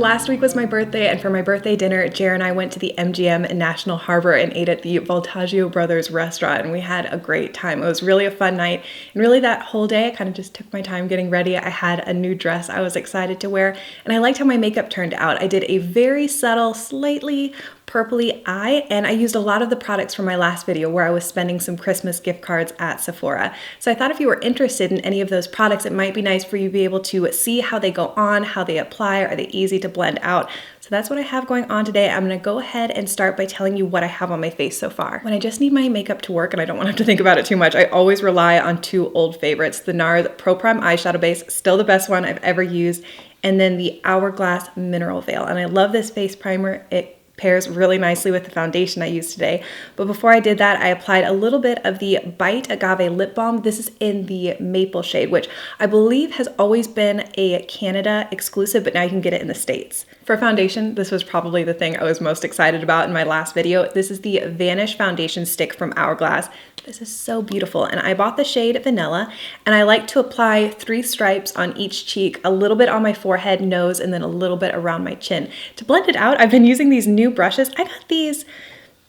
Last week was my birthday, and for my birthday dinner, Jer and I went to the MGM in National Harbor and ate at the Voltaggio Brothers restaurant, and we had a great time. It was really a fun night, and really that whole day I kind of just took my time getting ready. I had a new dress I was excited to wear, and I liked how my makeup turned out. I did a very subtle, slightly purpley eye, and I used a lot of the products from my last video where I was spending some Christmas gift cards at Sephora. So I thought if you were interested in any of those products, it might be nice for you to be able to see how they go on, how they apply, are they easy to blend out. So that's what I have going on today. I'm gonna go ahead and start by telling you what I have on my face so far. When I just need my makeup to work and I don't want to have to think about it too much, I always rely on two old favorites. The NARS Pro Prime Eyeshadow Base, still the best one I've ever used, and then the Hourglass Mineral Veil. And I love this face primer. It pairs really nicely with the foundation I used today. But before I did that, I applied a little bit of the Bite Agave Lip Balm. This is in the Maple shade, which I believe has always been a Canada exclusive, but now you can get it in the States. For foundation, this was probably the thing I was most excited about in my last video. This is the Vanish foundation stick from Hourglass. This is so beautiful, and I bought the shade Vanilla, and I like to apply 3 stripes on each cheek, a little bit on my forehead, nose, and then a little bit around my chin. To blend it out, I've been using these new brushes. I got these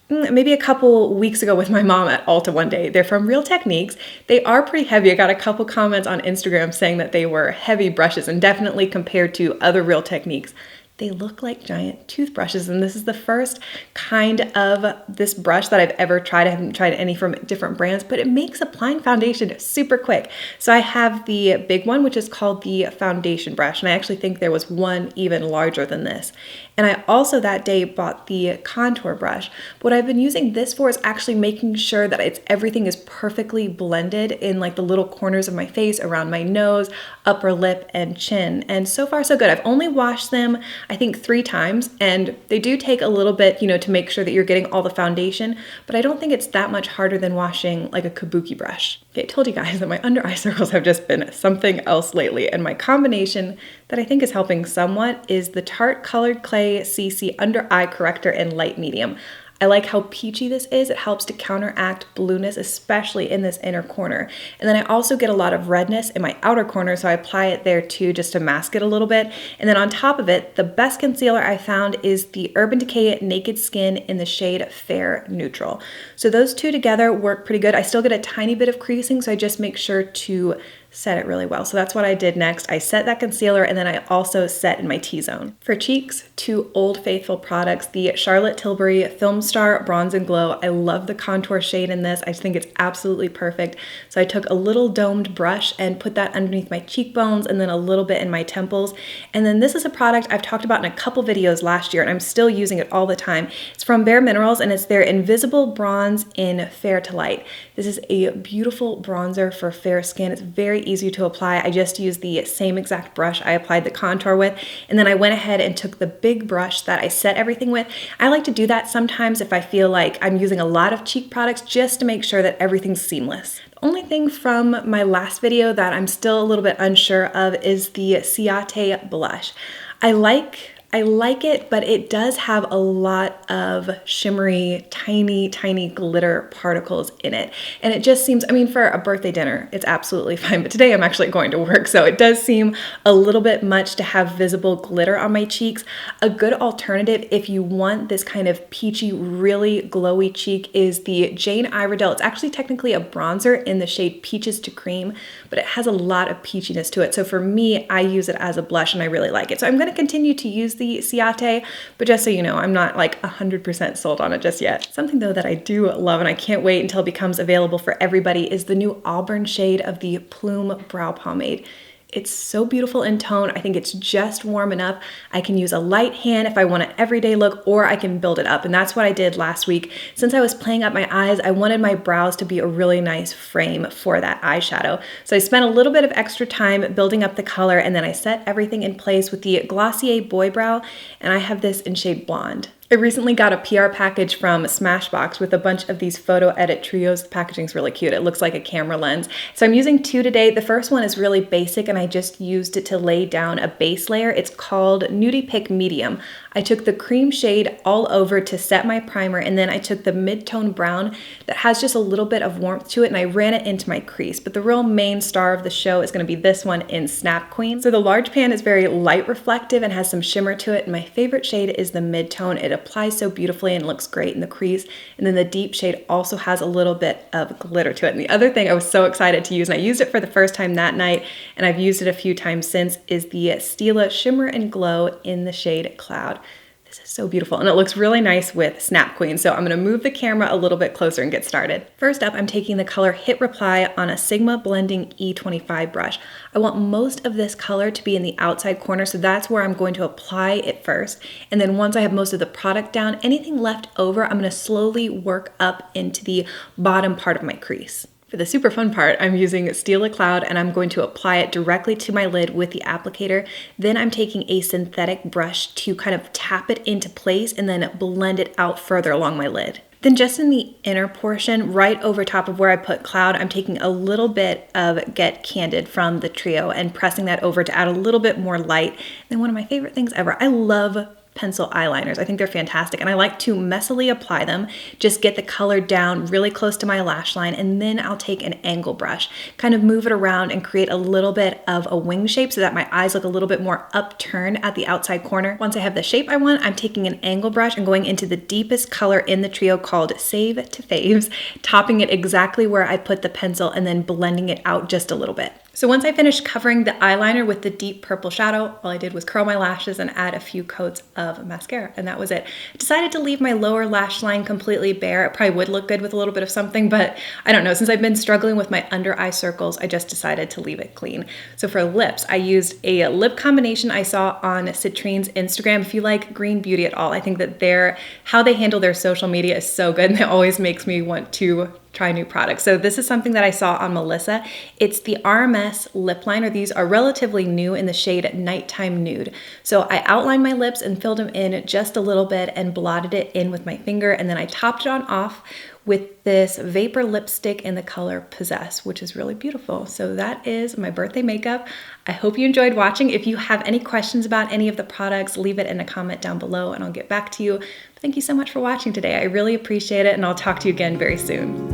maybe a couple weeks ago with my mom at Ulta one day. They're from Real Techniques. They are pretty heavy. I got a couple comments on Instagram saying that they were heavy brushes, and definitely compared to other Real Techniques, they look like giant toothbrushes, and this is the first kind of this brush that I've ever tried. I haven't tried any from different brands, but it makes applying foundation super quick. So I have the big one, which is called the foundation brush, and I actually think there was one even larger than this. And I also that day bought the contour brush. What I've been using this for is actually making sure that everything is perfectly blended in like the little corners of my face, around my nose, upper lip, and chin. And so far so good. I've only washed them I think 3 times, and they do take a little bit, to make sure that you're getting all the foundation, but I don't think it's that much harder than washing like a kabuki brush. Okay, I told you guys that my under eye circles have just been something else lately, and my combination that I think is helping somewhat is the Tarte Colored Clay CC Under Eye Corrector in light medium. I like how peachy this is. It helps to counteract blueness, especially in this inner corner. And then I also get a lot of redness in my outer corner, so I apply it there too just to mask it a little bit. And then on top of it, the best concealer I found is the Urban Decay Naked Skin in the shade Fair Neutral. So those two together work pretty good. I still get a tiny bit of creasing, so I just make sure to set it really well. So that's what I did next. I set that concealer, and then I also set in my T-zone. For cheeks, 2 Old Faithful products, the Charlotte Tilbury Filmstar Bronze and Glow. I love the contour shade in this. I just think it's absolutely perfect. So I took a little domed brush and put that underneath my cheekbones and then a little bit in my temples. And then this is a product I've talked about in a couple videos last year, and I'm still using it all the time. It's from Bare Minerals, and it's their Invisible Bronze in Fair to Light. This is a beautiful bronzer for fair skin. It's very easy to apply. I just used the same exact brush I applied the contour with, and then I went ahead and took the big brush that I set everything with. I like to do that sometimes if I feel like I'm using a lot of cheek products, just to make sure that everything's seamless. The only thing from my last video that I'm still a little bit unsure of is the Ciate blush. I like it, but it does have a lot of shimmery, tiny glitter particles in it. And it just seems, for a birthday dinner, it's absolutely fine. But today I'm actually going to work, so it does seem a little bit much to have visible glitter on my cheeks. A good alternative if you want this kind of peachy, really glowy cheek is the Jane Iredale. It's actually technically a bronzer in the shade Peaches to Cream, but it has a lot of peachiness to it. So for me, I use it as a blush, and I really like it. So I'm going to continue to use the Ciate, but just so you know, I'm not like 100% sold on it just yet. Something though that I do love, and I can't wait until it becomes available for everybody, is the new Auburn shade of the Plume Brow Pomade. It's so beautiful in tone. I think it's just warm enough. I can use a light hand if I want an everyday look, or I can build it up. And that's what I did last week. Since I was playing up my eyes, I wanted my brows to be a really nice frame for that eyeshadow. So I spent a little bit of extra time building up the color, and then I set everything in place with the Glossier Boy Brow, and I have this in shade Blonde. I recently got a PR package from Smashbox with a bunch of these photo edit trios. The packaging's really cute. It looks like a camera lens. So I'm using 2 today. The first one is really basic, and I just used it to lay down a base layer. It's called Nudie Pick Medium. I took the cream shade all over to set my primer, and then I took the mid-tone brown that has just a little bit of warmth to it, and I ran it into my crease. But the real main star of the show is going to be this one in Snap Queen. So the large pan is very light reflective and has some shimmer to it, and my favorite shade is the mid-tone. It applies so beautifully and looks great in the crease, and then the deep shade also has a little bit of glitter to it. And the other thing I was so excited to use, and I used it for the first time that night, and I've used it a few times since, is the Stila Shimmer and Glow in the shade Cloud. This is so beautiful, and it looks really nice with Snap Queen. So I'm gonna move the camera a little bit closer and get started. First up, I'm taking the color Hit Reply on a Sigma Blending E25 brush. I want most of this color to be in the outside corner, so that's where I'm going to apply it first. And then once I have most of the product down, anything left over, I'm gonna slowly work up into the bottom part of my crease. For the super fun part, I'm using Stila Cloud, and I'm going to apply it directly to my lid with the applicator. Then I'm taking a synthetic brush to kind of tap it into place and then blend it out further along my lid. Then just in the inner portion, right over top of where I put Cloud, I'm taking a little bit of Get Candid from the trio and pressing that over to add a little bit more light. And one of my favorite things ever, I love pencil eyeliners. I think they're fantastic, and I like to messily apply them, just get the color down really close to my lash line, and then I'll take an angle brush, kind of move it around and create a little bit of a wing shape so that my eyes look a little bit more upturned at the outside corner. Once I have the shape I want, I'm taking an angle brush and going into the deepest color in the trio called Save to Faves, topping it exactly where I put the pencil and then blending it out just a little bit. So once I finished covering the eyeliner with the deep purple shadow, all I did was curl my lashes and add a few coats of mascara, and that was it. I decided to leave my lower lash line completely bare. It probably would look good with a little bit of something, but I don't know. Since I've been struggling with my under eye circles, I just decided to leave it clean. So for lips, I used a lip combination I saw on Citrine's Instagram. If you like green beauty at all, I think that how they handle their social media is so good, and it always makes me want to try new products. So this is something that I saw on Melissa. It's the RMS lip liner. These are relatively new in the shade Nighttime Nude. So I outlined my lips and filled them in just a little bit and blotted it in with my finger, and then I topped it off with this vapor lipstick in the color Possess, which is really beautiful. So that is my birthday makeup. I hope you enjoyed watching. If you have any questions about any of the products, leave it in a comment down below and I'll get back to you. Thank you so much for watching today. I really appreciate it, and I'll talk to you again very soon.